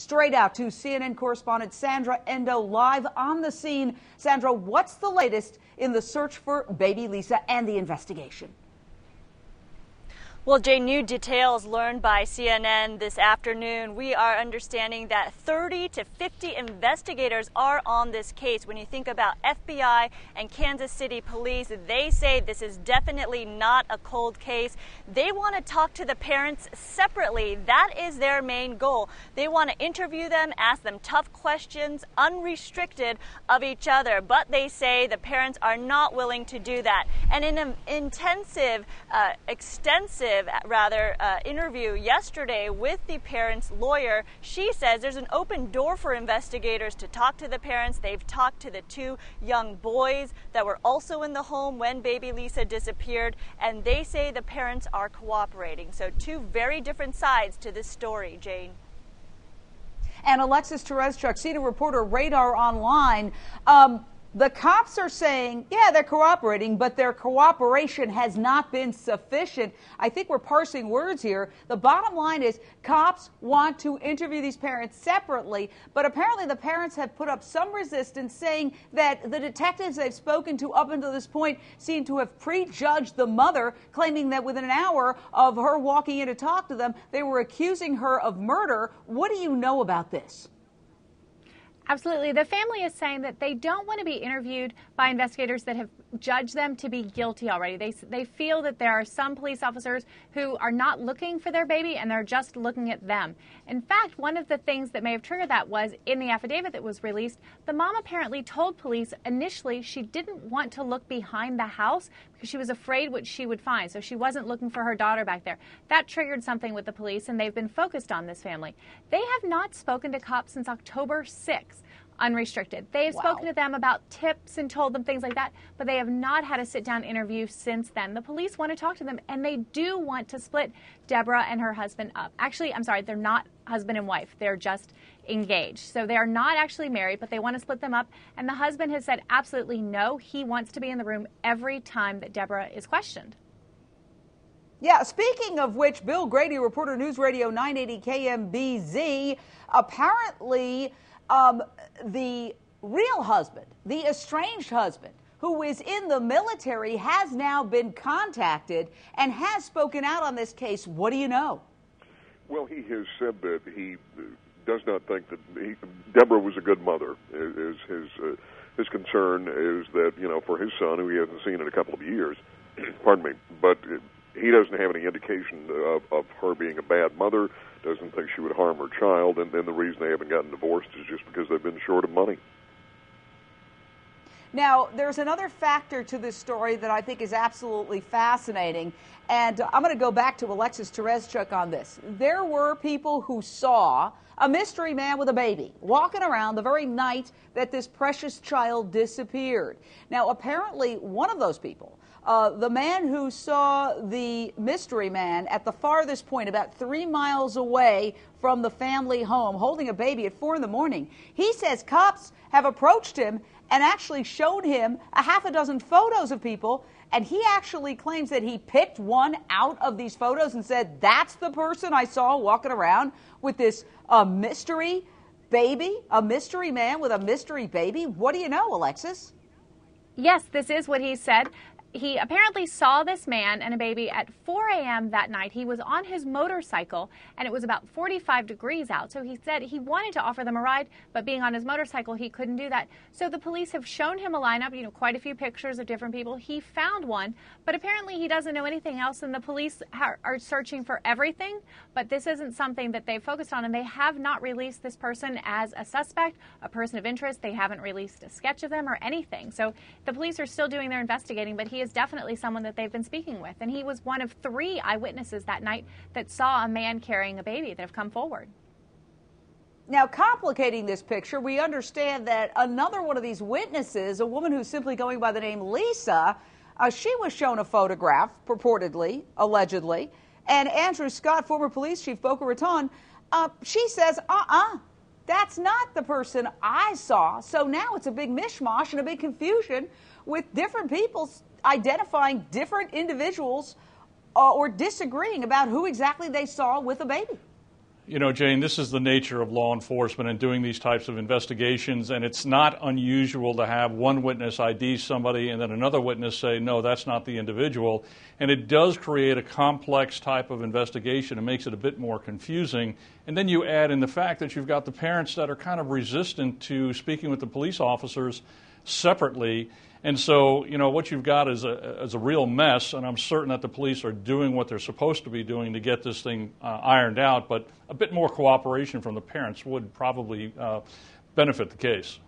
straight out to CNN correspondent Sandra Endo live on the scene. Sandra, what's the latest in the search for baby Lisa and the investigation? Well, Jay, new details learned by CNN this afternoon. We are understanding that 30 to 50 investigators are on this case. When you think about FBI and Kansas City police, they say this is definitely not a cold case. They want to talk to the parents separately. That is their main goal. They want to interview them, ask them tough questions, unrestricted of each other. But they say the parents are not willing to do that. And in an extensive interview yesterday with the parents' lawyer, she says there's an open door for investigators to talk to the parents. They've talked to the two young boys that were also in the home when baby Lisa disappeared, and they say the parents are cooperating. So two very different sides to this story, Jane. And Alexis Tereszczuk, senior reporter, Radar Online. The cops are saying, yeah, they're cooperating, but their cooperation has not been sufficient. I think we're parsing words here. The bottom line is cops want to interview these parents separately, but apparently the parents have put up some resistance, saying that the detectives they've spoken to up until this point seem to have prejudged the mother, claiming that within an hour of her walking in to talk to them, they were accusing her of murder. What do you know about this? Absolutely. The family is saying that they don't want to be interviewed by investigators that have judged them to be guilty already. They feel that there are some police officers who are not looking for their baby and they're just looking at them. In fact, one of the things that may have triggered that was in the affidavit that was released, the mom apparently told police initially she didn't want to look behind the house because she was afraid what she would find. So she wasn't looking for her daughter back there. That triggered something with the police, and they've been focused on this family. They have not spoken to cops since October 6th. Unrestricted. They have spoken to them about tips and told them things like that, but they have not had a sit-down interview since then. The police want to talk to them, and they do want to split Deborah and her husband up. Actually, I'm sorry, they're not husband and wife. They're just engaged. So they are not actually married, but they want to split them up, and the husband has said absolutely no. He wants to be in the room every time that Deborah is questioned. Yeah, speaking of which, Bill Grady, reporter, News Radio 980 KMBZ, apparently the real husband, the estranged husband, who is in the military, has now been contacted and has spoken out on this case. What do you know? Well, he has said that he does not think that Deborah was a good mother. His concern is that, you know, for his son, who he hasn't seen in a couple of years, pardon me, but he doesn't have any indication of her being a bad mother, doesn't think she would harm her child, and then the reason they haven't gotten divorced is just because they've been short of money. Now, there's another factor to this story that I think is absolutely fascinating, and I'm going to go back to Alexis Tereszczuk on this. There were people who saw a mystery man with a baby walking around the very night that this precious child disappeared. Now, apparently, one of those people, the man who saw the mystery man at the farthest point, about 3 miles away from the family home, holding a baby at 4 in the morning, he says cops have approached him and actually showed him a half a dozen photos of people, and he actually claims that he picked one out of these photos and said, that's the person I saw walking around with this mystery baby, a mystery man with a mystery baby. What do you know, Alexis? Yes, this is what he said. He apparently saw this man and a baby at 4 a.m. that night. He was on his motorcycle, and it was about 45 degrees out. So he said he wanted to offer them a ride, but being on his motorcycle, he couldn't do that. So the police have shown him a lineup, quite a few pictures of different people. He found one, but apparently he doesn't know anything else, and the police are searching for everything. But this isn't something that they've focused on, and they have not released this person as a suspect, a person of interest. They haven't released a sketch of them or anything. So the police are still doing their investigating, but he is definitely someone that they've been speaking with. And he was one of 3 eyewitnesses that night that saw a man carrying a baby that have come forward. Now, complicating this picture, we understand that another one of these witnesses, a woman who's simply going by the name Lisa, she was shown a photograph, purportedly, allegedly, and Andrew Scott, former police chief, Boca Raton, she says, that's not the person I saw. So now it's a big mishmash and a big confusion with different people identifying different individuals or disagreeing about who exactly they saw with a baby. You know, Jane, this is the nature of law enforcement and doing these types of investigations, and it's not unusual to have one witness ID somebody and then another witness say, no, that's not the individual. And it does create a complex type of investigation. It makes it a bit more confusing. And then you add in the fact that you've got the parents that are kind of resistant to speaking with the police officers separately. And so, you know, what you've got is a real mess, and I'm certain that the police are doing what they're supposed to be doing to get this thing ironed out, but a bit more cooperation from the parents would probably benefit the case.